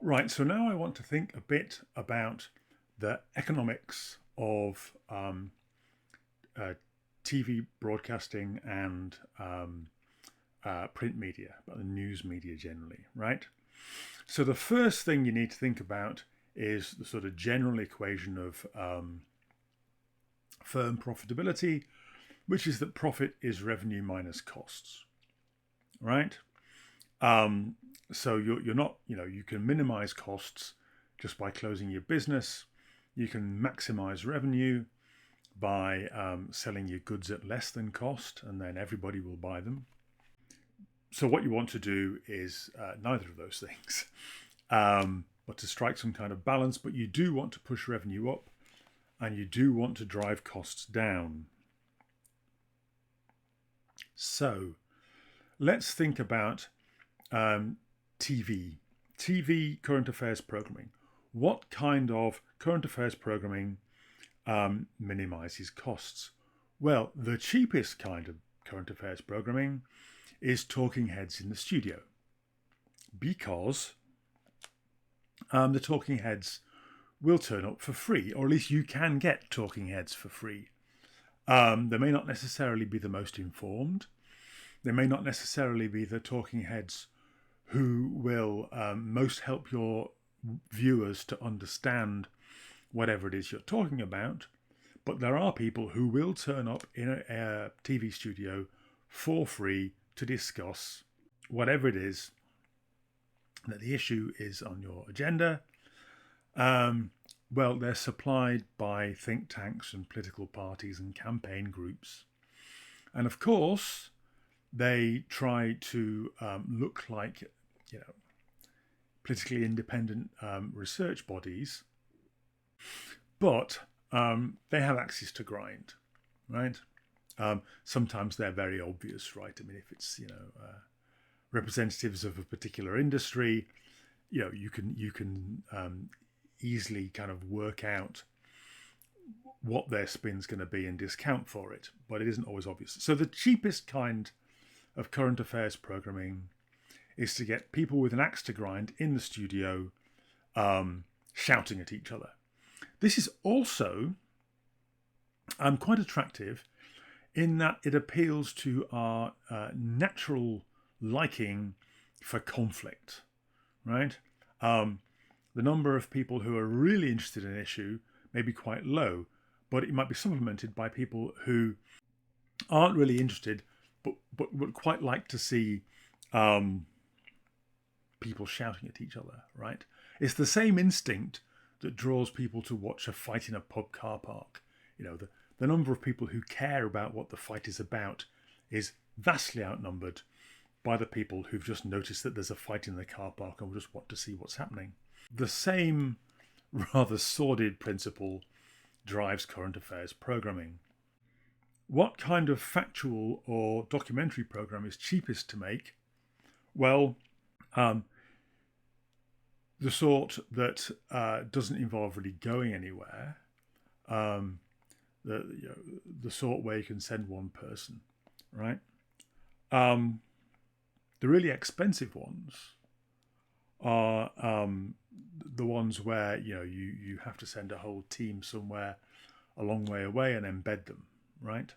Right, so now I want to think a bit about the economics of uh, TV broadcasting and print media, but the news media generally, right? So the first thing you need to think about is the sort of general equation of firm profitability, which is that profit is revenue minus costs, right? So you're not, you can minimize costs just by closing your business. You can maximize revenue by selling your goods at less than cost, and then everybody will buy them. So what you want to do is neither of those things, but to strike some kind of balance. But you do want to push revenue up, and you do want to drive costs down. So let's think about TV current affairs programming. What kind of current affairs programming minimizes costs? Well, the cheapest kind of current affairs programming is talking heads in the studio, because the talking heads will turn up for free, or at least you can get talking heads for free. They may not necessarily be the most informed. They may not necessarily be the talking heads who will most help your viewers to understand whatever it is you're talking about. But there are people who will turn up in a TV studio for free to discuss whatever it is that the issue is on your agenda. Well, they're supplied by think tanks and political parties and campaign groups. And of course, they try to look like, politically independent research bodies, but they have axes to grind, right? Sometimes they're very obvious, right? I mean, if it's representatives of a particular industry, you can easily kind of work out what their spin's going to be and discount for it, but it isn't always obvious. So the cheapest kind of current affairs programming is to get people with an axe to grind in the studio shouting at each other. This is also quite attractive in that it appeals to our natural liking for conflict, right? The number of people who are really interested in an issue may be quite low, but it might be supplemented by people who aren't really interested, but would quite like to see people shouting at each other, right? It's the same instinct that draws people to watch a fight in a pub car park. The number of people who care about what the fight is about is vastly outnumbered by the people who've just noticed that there's a fight in the car park and will just want to see what's happening. The same rather sordid principle drives current affairs programming. What kind of factual or documentary program is cheapest to make? Well, the sort that doesn't involve really going anywhere. The sort where you can send one person, right? The really expensive ones are the ones where you have to send a whole team somewhere a long way away and embed them, right?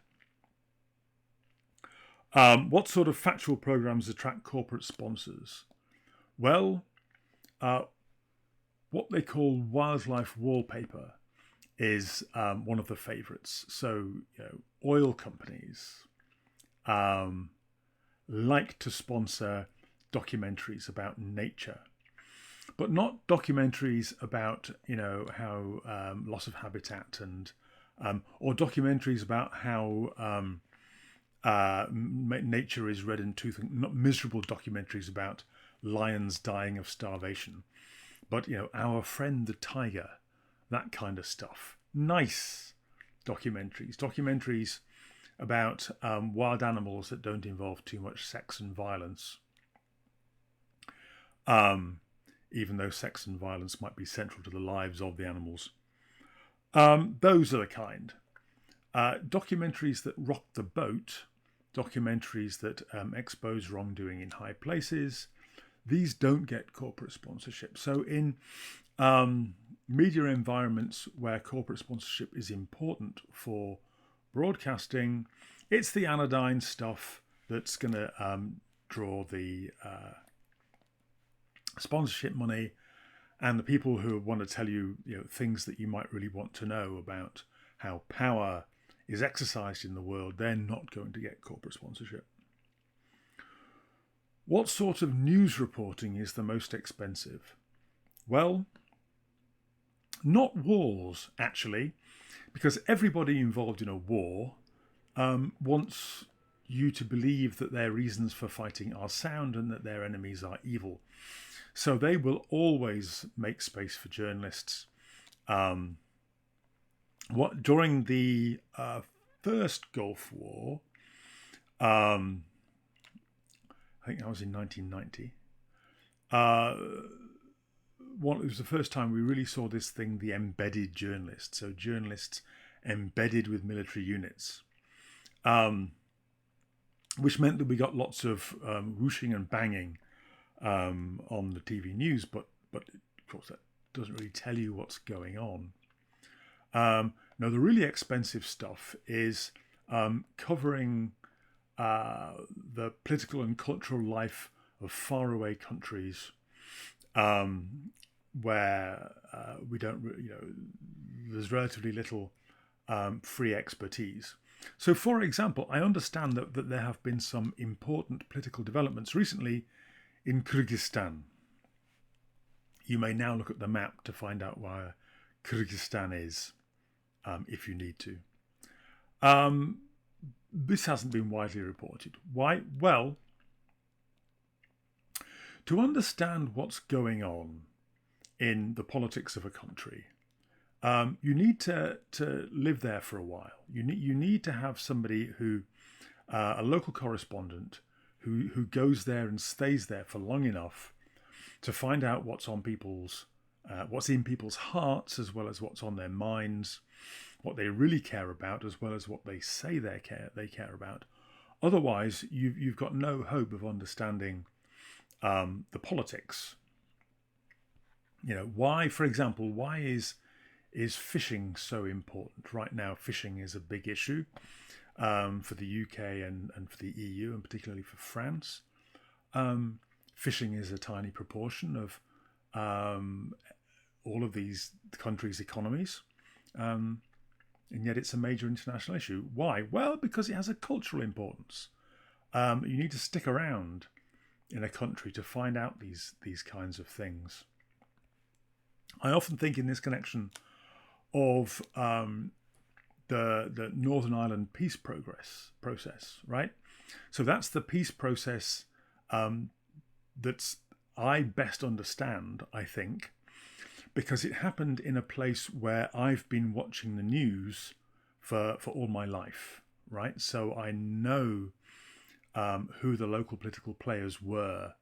What sort of factual programs attract corporate sponsors? Well, what they call wildlife wallpaper is one of the favourites. So, oil companies like to sponsor documentaries about nature, but not documentaries about how loss of habitat and or documentaries about how nature is red in tooth, not miserable documentaries about lions dying of starvation, but our friend the tiger, that kind of stuff. Nice documentaries about wild animals that don't involve too much sex and violence, even though sex and violence might be central to the lives of the animals. Those are the kind. Documentaries that rock the boat, documentaries that expose wrongdoing in high places, these don't get corporate sponsorship. So in media environments where corporate sponsorship is important for broadcasting, it's the anodyne stuff that's going to draw the sponsorship money, and the people who want to tell you, things that you might really want to know about how power is exercised in the world, they're not going to get corporate sponsorship. What sort of news reporting is the most expensive? Well, not wars, actually, because everybody involved in a war wants you to believe that their reasons for fighting are sound and that their enemies are evil. So they will always make space for journalists. During the first Gulf War, I think that was in 1990. It was the first time we really saw this thing, the embedded journalist. So journalists embedded with military units, which meant that we got lots of whooshing and banging on the TV news, but of course that doesn't really tell you what's going on. Now, the really expensive stuff is covering the political and cultural life of faraway countries where we don't, there's relatively little free expertise. So, for example, I understand that there have been some important political developments recently in Kyrgyzstan. You may now look at the map to find out where Kyrgyzstan is, if you need to. This hasn't been widely reported. Why? Well, to understand what's going on in the politics of a country, you need to live there for a while. You need to have somebody who, a local correspondent, who goes there and stays there for long enough to find out what's in people's hearts, as well as what's on their minds, what they really care about, as well as what they say they care about. Otherwise, you've got no hope of understanding the politics. Why, for example, why is fishing so important? Right now, fishing is a big issue for the UK and for the EU, and particularly for France. Fishing is a tiny proportion of all of these countries' economies, and yet it's a major international issue. Why? Well, because it has a cultural importance. You need to stick around in a country to find out these kinds of things. I often think in this connection of the Northern Ireland peace process, right? So that's the peace process that's I best understand, I think, because it happened in a place where I've been watching the news for all my life, right? So I know who the local political players were.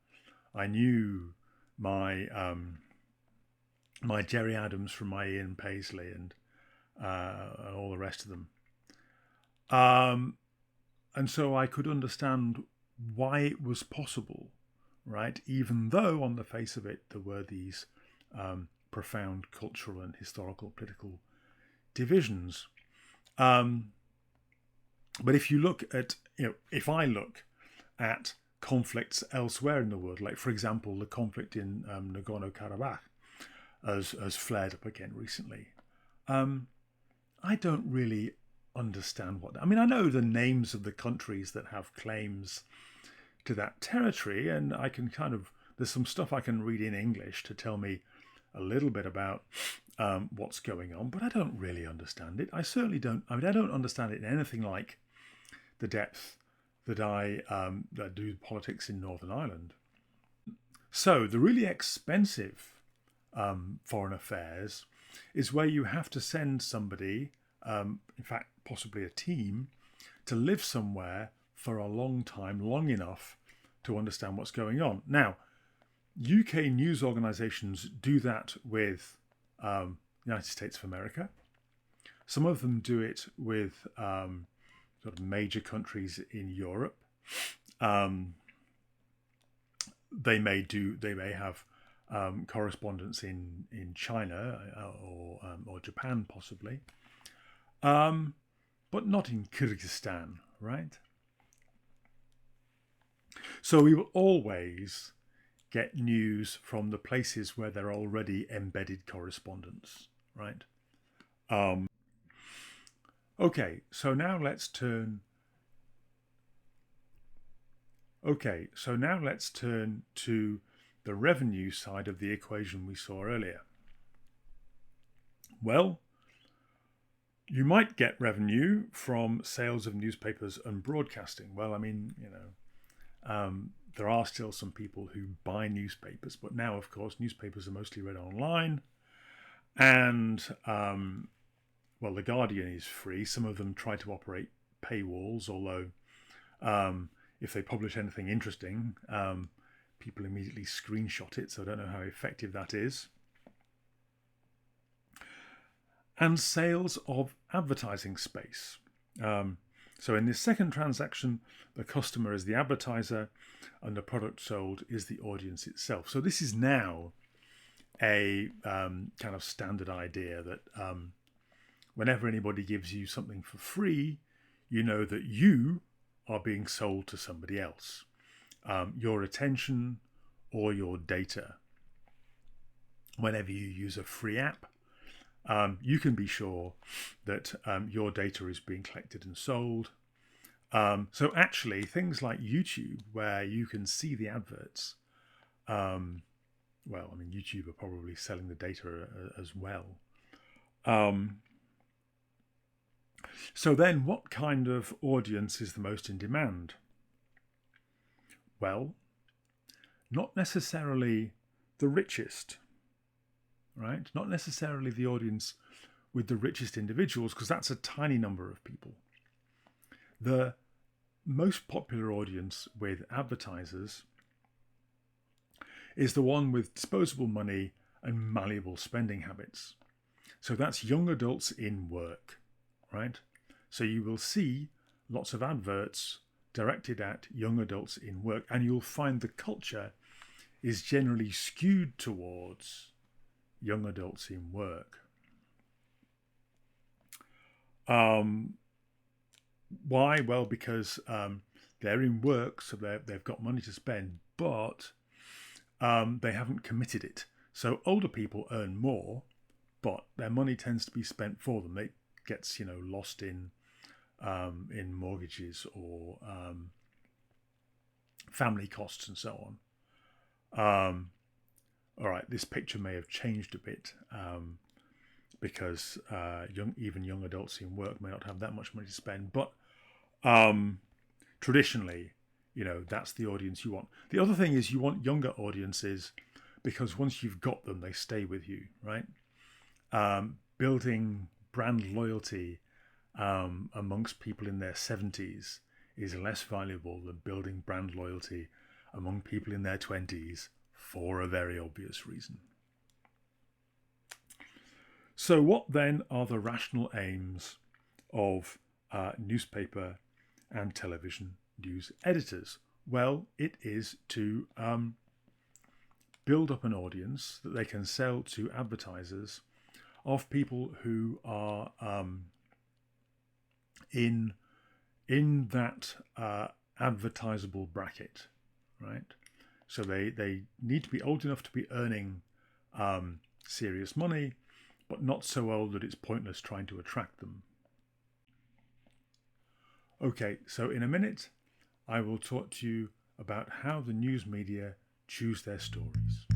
I knew my my Jerry Adams from my Ian Paisley and all the rest of them. And so I could understand why it was possible, right? Even though on the face of it, there were these profound cultural and historical political divisions. But if you look at, if I look at conflicts elsewhere in the world, like, for example, the conflict in Nagorno-Karabakh has flared up again recently, I don't really understand what... I know the names of the countries that have claims to that territory, and I can there's some stuff I can read in English to tell me a little bit about what's going on, but I don't really understand it. I certainly don't. I don't understand it in anything like the depth that I do politics in Northern Ireland. So the really expensive foreign affairs is where you have to send somebody, in fact, possibly a team, to live somewhere for a long time, long enough to understand what's going on. Now, UK news organisations do that with United States of America. Some of them do it with sort of major countries in Europe. they may have correspondence in China or Japan possibly, but not in Kyrgyzstan, right? So we will always get news from the places where there are already embedded correspondence, right? Okay, so now let's turn. Okay, so now let's turn to the revenue side of the equation we saw earlier. Well, you might get revenue from sales of newspapers and broadcasting. Well, I mean, there are still some people who buy newspapers, but now, of course, newspapers are mostly read online. And, well, The Guardian is free. Some of them try to operate paywalls, although if they publish anything interesting, people immediately screenshot it, so I don't know how effective that is. And sales of advertising space. So in this second transaction, the customer is the advertiser and the product sold is the audience itself. So this is now a kind of standard idea that whenever anybody gives you something for free, you know that you are being sold to somebody else. Your attention or your data. Whenever you use a free app, you can be sure that your data is being collected and sold. So actually, things like YouTube, where you can see the adverts, well, I mean, YouTube are probably selling the data as well. So then what kind of audience is the most in demand? Well, not necessarily the richest, right? Not necessarily the audience with the richest individuals, because that's a tiny number of people. The most popular audience with advertisers is the one with disposable money and malleable spending habits. So that's young adults in work, right? So you will see lots of adverts directed at young adults in work, and you'll find the culture is generally skewed towards young adults in work. Why? Well, because they're in work, so they've got money to spend, but they haven't committed it. So older people earn more, but their money tends to be spent for them. It gets, lost in mortgages or family costs and so on. All right, this picture may have changed a bit because even young adults in work may not have that much money to spend. But traditionally, that's the audience you want. The other thing is you want younger audiences because once you've got them, they stay with you, right? Building brand loyalty amongst people in their 70s is less valuable than building brand loyalty among people in their 20s for a very obvious reason. So what then are the rational aims of newspaper and television news editors? Well, it is to build up an audience that they can sell to advertisers of people who are in that advertisable bracket, right? So they need to be old enough to be earning serious money, but not so old that it's pointless trying to attract them. Okay, so in a minute, I will talk to you about how the news media choose their stories.